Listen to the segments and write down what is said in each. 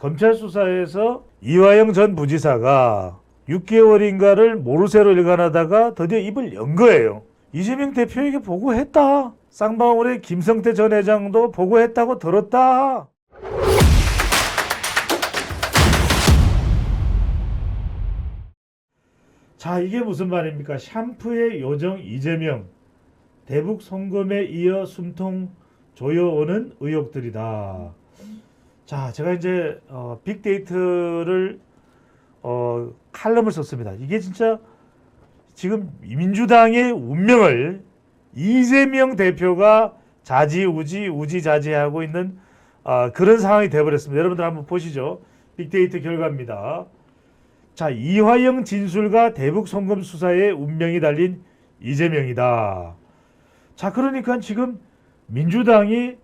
검찰 수사에서 이화영 전 부지사가 6개월인가를 모르쇠로 일관하다가 드디어 입을 연 거예요. 이재명 대표에게 보고했다. 쌍방울의 김성태 전 회장도 보고했다고 들었다. 자, 이게 무슨 말입니까? 샴푸의 요정 이재명, 대북 송금에 이어 숨통 조여오는 의혹들이다. 자, 제가 이제 빅데이터를 칼럼을 썼습니다. 이게 진짜 지금 민주당의 운명을 이재명 대표가 우지자지하고 있는 그런 상황이 되어버렸습니다. 여러분들 한번 보시죠. 빅데이터 결과입니다. 자, 이화영 진술과 대북 송금 수사의 운명이 달린 이재명이다. 자, 그러니까 지금 민주당이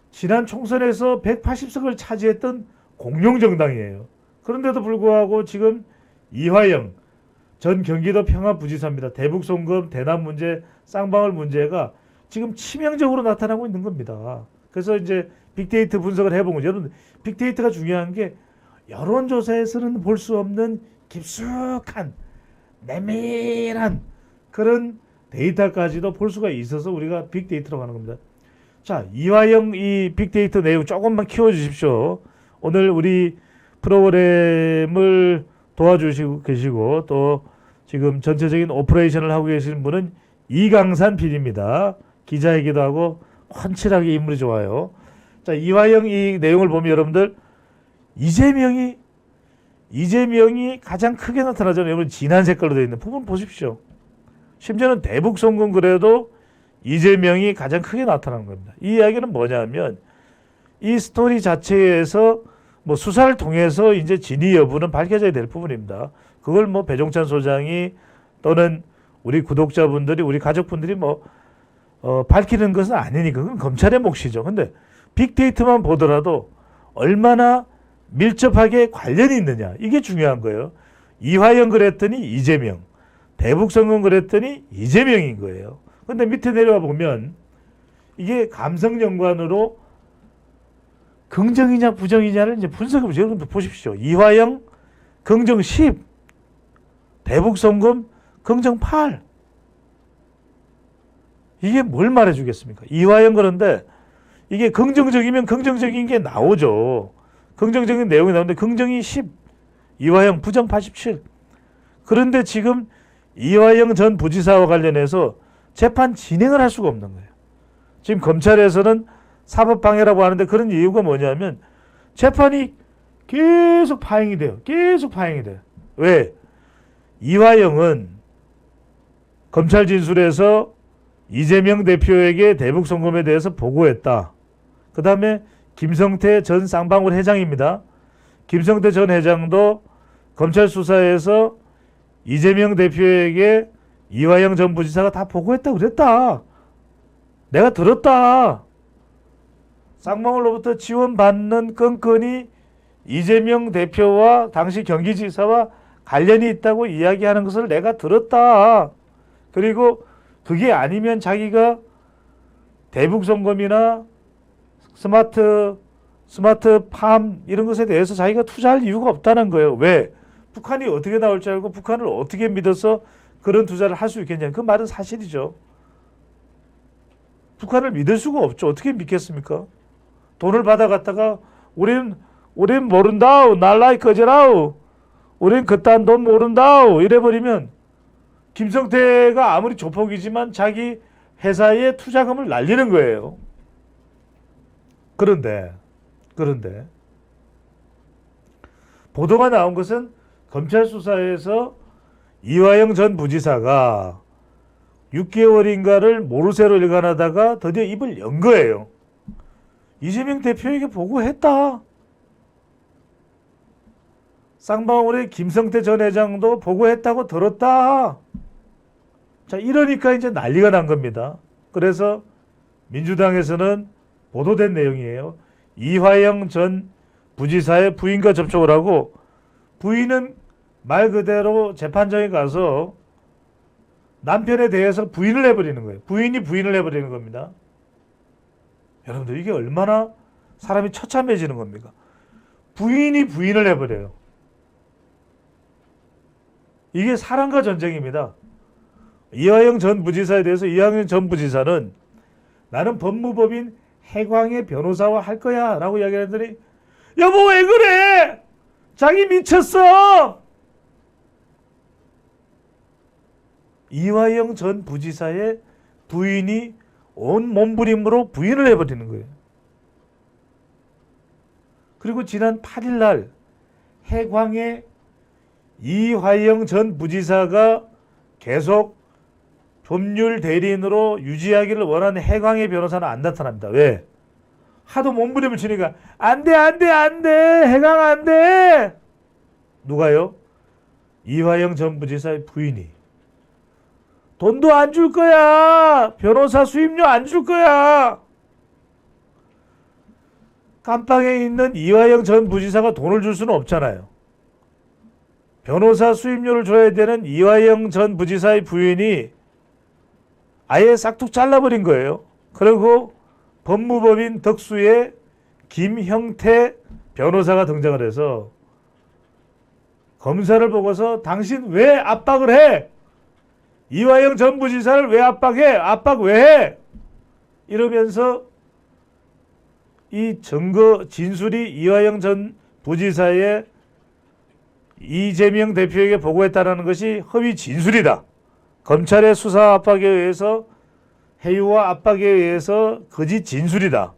지난 총선에서 180석을 차지했던 공룡정당이에요. 그런데도 불구하고 지금 이화영 전 경기도 평화부지사입니다. 대북 송금, 대남 문제, 쌍방울 문제가 지금 치명적으로 나타나고 있는 겁니다. 그래서 이제 빅데이터 분석을 해본 거죠. 여러분, 빅데이터가 중요한 게 여론조사에서는 볼 수 없는 깊숙한 내밀한 그런 데이터까지도 볼 수가 있어서 우리가 빅데이터라고 하는 겁니다. 자, 이화영 이 빅데이터 내용 조금만 키워주십시오. 오늘 우리 프로그램을 도와주시고 계시고 또 지금 전체적인 오퍼레이션을 하고 계시는 분은 이강산 PD입니다. 기자이기도 하고 훤칠하게 인물이 좋아요. 자, 이화영 이 내용을 보면 여러분들 이재명이 가장 크게 나타나잖아요. 여러분 진한 색깔로 되어 있는 부분 보십시오. 심지어는 대북 송금 그래도 이재명이 가장 크게 나타나는 겁니다. 이 이야기는 뭐냐면 이 스토리 자체에서 뭐 수사를 통해서 이제 진위 여부는 밝혀져야 될 부분입니다. 그걸 뭐 배종찬 소장이 또는 우리 구독자분들이 우리 가족분들이 뭐 밝히는 것은 아니니까 그건 검찰의 몫이죠. 근데 빅데이터만 보더라도 얼마나 밀접하게 관련이 있느냐 이게 중요한 거예요. 이화영 그랬더니 이재명, 대북 송금 그랬더니 이재명인 거예요. 근데 밑에 내려와 보면 이게 감성 연관으로 긍정이냐 부정이냐를 이제 분석해 보세요. 여러분들 보십시오. 이화영 긍정 10, 대북 송금 긍정 8. 이게 뭘 말해 주겠습니까? 이화영 그런데 이게 긍정적이면 긍정적인 게 나오죠. 긍정적인 내용이 나오는데 긍정이 10, 이화영 부정 87. 그런데 지금 이화영 전 부지사와 관련해서 재판 진행을 할 수가 없는 거예요. 지금 검찰에서는 사법방해라고 하는데 그런 이유가 뭐냐면 재판이 계속 파행이 돼요. 왜? 이화영은 검찰 진술에서 이재명 대표에게 대북 송금에 대해서 보고했다. 그 다음에 김성태 전 쌍방울 회장입니다. 김성태 전 회장도 검찰 수사에서 이재명 대표에게 이화영 전 부지사가 다 보고했다고 그랬다. 내가 들었다. 쌍방울로부터 지원받는 건건이 이재명 대표와 당시 경기지사와 관련이 있다고 이야기하는 것을 내가 들었다. 그리고 그게 아니면 자기가 대북송금이나 스마트팜 이런 것에 대해서 자기가 투자할 이유가 없다는 거예요. 왜? 북한이 어떻게 나올 줄 알고 북한을 어떻게 믿어서 그런 투자를 할 수 있겠냐. 그 말은 사실이죠. 북한을 믿을 수가 없죠. 어떻게 믿겠습니까? 돈을 받아갔다가 우린 모른다우. 날라이 거제라우. 우린 그딴 돈 모른다우. 이래버리면 김성태가 아무리 조폭이지만 자기 회사에 투자금을 날리는 거예요. 그런데 보도가 나온 것은 검찰 수사에서 이화영 전 부지사가 6개월인가를 모르쇠로 일관하다가 드디어 입을 연 거예요. 이재명 대표에게 보고했다. 쌍방울의 김성태 전 회장도 보고했다고 들었다. 자, 이러니까 이제 난리가 난 겁니다. 그래서 민주당에서는 보도된 내용이에요. 이화영 전 부지사의 부인과 접촉을 하고 부인은 말 그대로 재판장에 가서 남편에 대해서 부인을 해버리는 거예요. 부인이 부인을 해버리는 겁니다. 여러분들 이게 얼마나 사람이 처참해지는 겁니까? 부인이 부인을 해버려요. 이게 사랑과 전쟁입니다. 이화영 전 부지사에 대해서 이화영 전 부지사는 나는 법무법인 해광의 변호사와 할 거야 라고 이야기했더니 여보 왜 그래? 자기 미쳤어. 이화영 전 부지사의 부인이 온 몸부림으로 부인을 해버리는 거예요. 그리고 지난 8일 날 해광의 이화영 전 부지사가 계속 법률 대리인으로 유지하기를 원하는 해광의 변호사는 안 나타납니다. 왜? 하도 몸부림을 치니까 안돼 해광 안돼. 누가요? 이화영 전 부지사의 부인이 돈도 안 줄 거야. 변호사 수임료 안 줄 거야. 깜빵에 있는 이화영 전 부지사가 돈을 줄 수는 없잖아요. 변호사 수임료를 줘야 되는 이화영 전 부지사의 부인이 아예 싹둑 잘라버린 거예요. 그리고 법무법인 덕수의 김형태 변호사가 등장을 해서 검사를 보고서 당신 왜 압박을 해? 이화영 전 부지사를 왜 압박해? 압박 왜 해? 이러면서 이 증거 진술이 이화영 전 부지사의 이재명 대표에게 보고했다는 것이 허위 진술이다. 검찰의 수사 압박에 의해서 해유와 압박에 의해서 거짓 진술이다.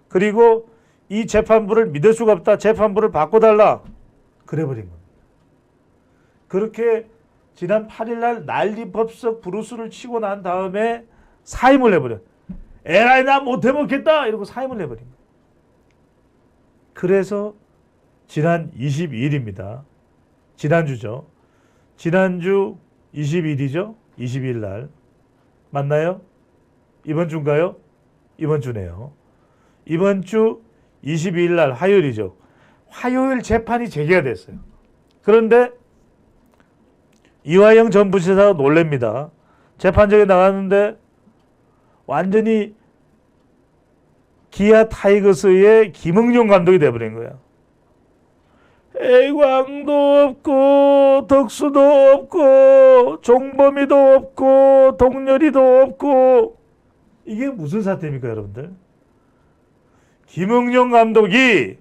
그리고 이 재판부를 믿을 수가 없다. 재판부를 바꿔달라. 그래버린 겁니다. 그렇게 지난 8일날 난리법석 브루스를 치고 난 다음에 사임을 해버려. 에라이 나 못해먹겠다 이러고 사임을 해버린 거예요. 그래서 지난 22일입니다. 지난주죠. 지난주 20일이죠. 22일 날 맞나요? 이번 주인가요? 이번 주네요. 이번 주 22일 날 화요일이죠. 화요일 재판이 재개가 됐어요. 그런데 이화영 전 부지사가 놀랍니다. 재판정에 나갔는데 완전히 기아 타이거스의 김응용 감독이 돼버린 거야. 해광도 없고 덕수도 없고 종범이도 없고 동렬이도 없고 이게 무슨 사태입니까 여러분들? 김응용 감독이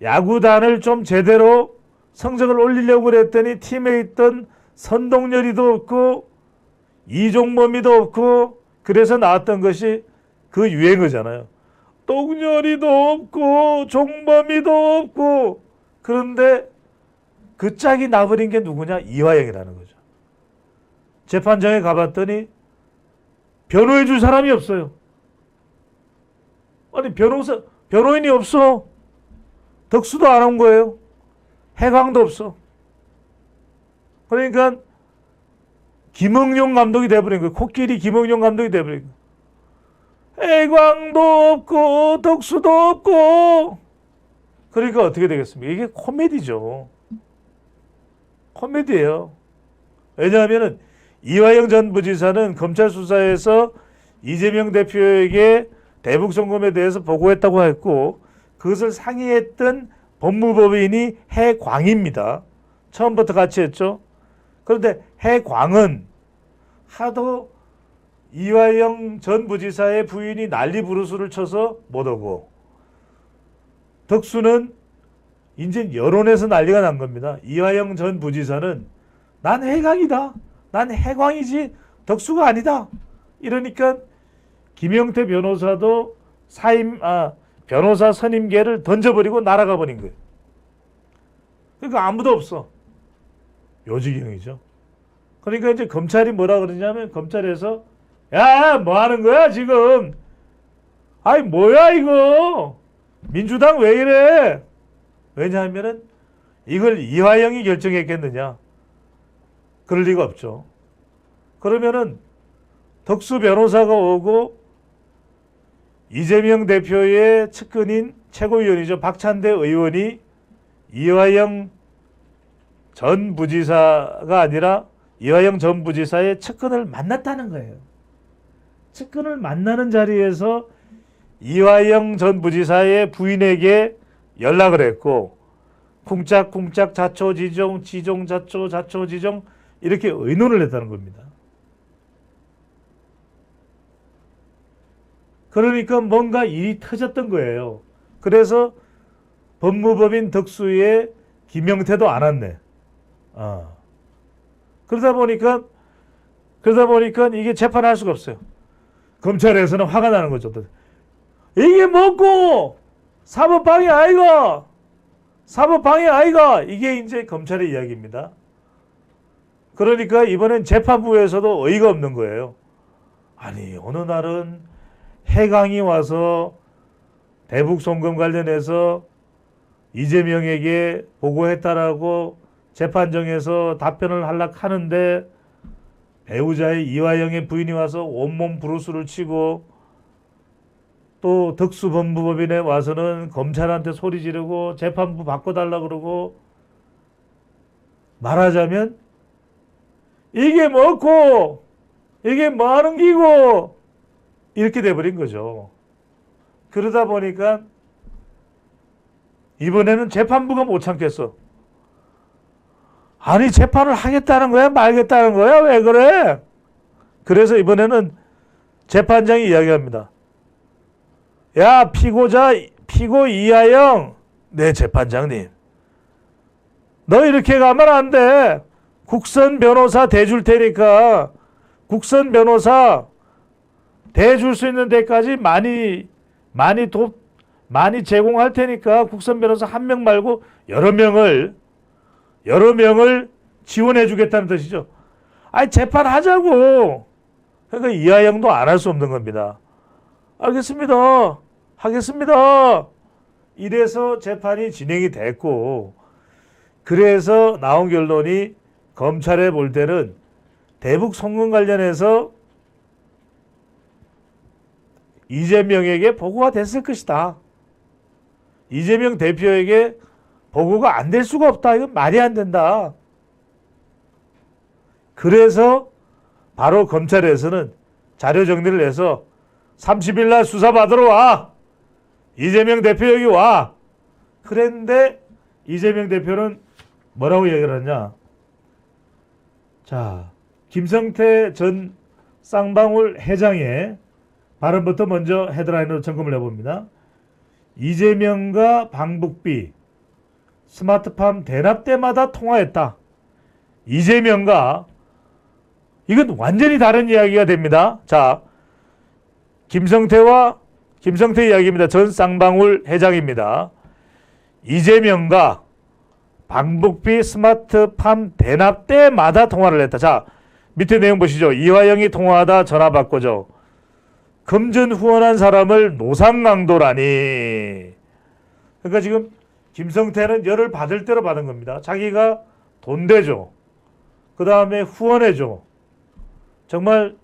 야구단을 좀 제대로 성적을 올리려고 그랬더니 팀에 있던 선동열이도 없고 이종범이도 없고 그래서 나왔던 것이 그 유행어잖아요. 동열이도 없고 종범이도 없고 그런데 그 짝이 나버린 게 누구냐? 이화영이라는 거죠. 재판장에 가봤더니 변호해 줄 사람이 없어요. 아니 변호인이 없어. 덕수도 안 온 거예요. 해광도 없어. 그러니까 김응용 감독이 돼버린 거예요. 코끼리 김응용 감독이 돼버린 거예요. 해광도 없고 덕수도 없고 그러니까 어떻게 되겠습니까? 이게 코미디죠. 코미디예요. 왜냐하면 이화영 전 부지사는 검찰 수사에서 이재명 대표에게 대북 송금에 대해서 보고했다고 했고 그것을 상의했던 법무법인이 해광입니다. 처음부터 같이 했죠. 그런데 해광은 하도 이화영 전 부지사의 부인이 난리 부르스를 쳐서 못 오고 덕수는 이제 여론에서 난리가 난 겁니다. 이화영 전 부지사는 난 해광이다. 난 해광이지 덕수가 아니다. 이러니까 김영태 변호사도 변호사 선임계를 던져버리고 날아가 버린 거예요. 그러니까 아무도 없어. 요지경이죠. 그러니까 이제 검찰이 뭐라 그러냐면 검찰에서 야, 뭐 하는 거야 지금? 아이 뭐야 이거? 민주당 왜 이래? 왜냐하면은 이걸 이화영이 결정했겠느냐? 그럴 리가 없죠. 그러면은 덕수 변호사가 오고 이재명 대표의 측근인 최고위원이죠. 박찬대 의원이 이화영 전 부지사가 아니라 이화영 전 부지사의 측근을 만났다는 거예요. 측근을 만나는 자리에서 이화영 전 부지사의 부인에게 연락을 했고 쿵짝쿵짝 자초지종 지종자초 자초지종 이렇게 의논을 했다는 겁니다. 그러니까 뭔가 일이 터졌던 거예요. 그래서 법무법인 덕수에 김영태도 안 왔네. 그러다 보니까 이게 재판할 수가 없어요. 검찰에서는 화가 나는 거죠. 이게 뭐고 사법방해 아이가, 사법방해 아이가, 이게 이제 검찰의 이야기입니다. 그러니까 이번엔 재판부에서도 어이가 없는 거예요. 아니 어느 날은 해강이 와서 대북 송금 관련해서 이재명에게 보고했다라고 재판정에서 답변을 하려고 하는데 배우자의 이화영의 부인이 와서 온몸 브루스를 치고 또 덕수 법무법인에 와서는 검찰한테 소리 지르고 재판부 바꿔달라 그러고, 말하자면 이게 뭐고 이게 뭐하는 기고 이렇게 돼버린 거죠. 그러다 보니까 이번에는 재판부가 못 참겠어. 아니 재판을 하겠다는 거야 말겠다는 거야 왜 그래? 그래서 이번에는 재판장이 이야기합니다. 야 피고 이하영, 네 재판장님, 너 이렇게 가면 안 돼. 국선 변호사 대줄 테니까 국선 변호사 대줄 수 있는 데까지 많이 제공할 테니까 국선 변호사 한 명 말고 여러 명을 지원해 주겠다는 뜻이죠. 아니 재판하자고. 그러니까 이하영도 안 할 수 없는 겁니다. 알겠습니다. 하겠습니다. 이래서 재판이 진행이 됐고, 그래서 나온 결론이 검찰에 볼 때는 대북 송금 관련해서 이재명에게 보고가 됐을 것이다. 이재명 대표에게 보고가 안 될 수가 없다. 이건 말이 안 된다. 그래서 바로 검찰에서는 자료 정리를 해서 30일 날 수사받으러 와. 이재명 대표 여기 와. 그랬는데 이재명 대표는 뭐라고 얘기를 하냐. 자, 김성태 전 쌍방울 회장의 발언부터 먼저 헤드라인으로 점검을 해봅니다. 이재명과 방북비 스마트팜 대납 때마다 통화했다. 이재명과, 이건 완전히 다른 이야기가 됩니다. 자, 김성태 이야기입니다. 전 쌍방울 회장입니다. 이재명과 방북비 스마트팜 대납 때마다 통화를 했다. 자, 밑에 내용 보시죠. 이화영이 통화하다 전화 바꿔줘. 금전 후원한 사람을 노상강도라니. 그러니까 지금 김성태는 열을 받을 대로 받은 겁니다. 자기가 돈 대줘. 그 다음에 후원해줘. 정말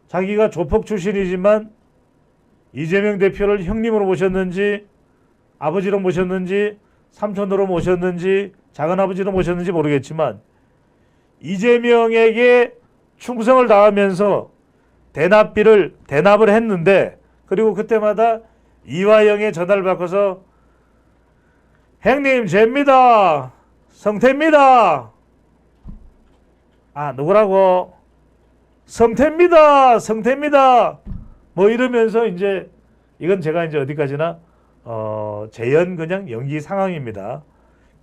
자기가 조폭 출신이지만 이재명 대표를 형님으로 모셨는지 아버지로 모셨는지 삼촌으로 모셨는지 작은아버지로 모셨는지 모르겠지만 이재명에게 충성을 다하면서 대납을 했는데, 그리고 그때마다 이화영의 전화를 바꿔서 형님 쟤입니다. 성태입니다. 아 누구라고? 성태입니다. 뭐 이러면서 이제 이건 제가 이제 어디까지나 재연 그냥 연기 상황입니다.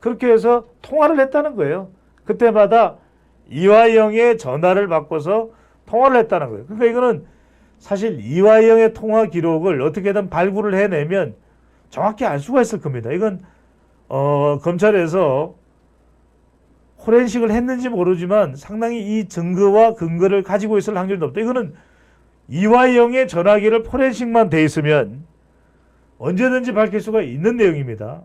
그렇게 해서 통화를 했다는 거예요. 그때마다 이화영의 전화를 바꿔서 통화를 했다는 거예요. 그러니까 이거는 사실 이화영의 통화 기록을 어떻게든 발굴을 해내면 정확히 알 수가 있을 겁니다. 이건 검찰에서 포렌식을 했는지 모르지만 상당히 이 증거와 근거를 가지고 있을 확률이 높다. 이거는 이화영의 전화기를 포렌식만 돼 있으면 언제든지 밝힐 수가 있는 내용입니다.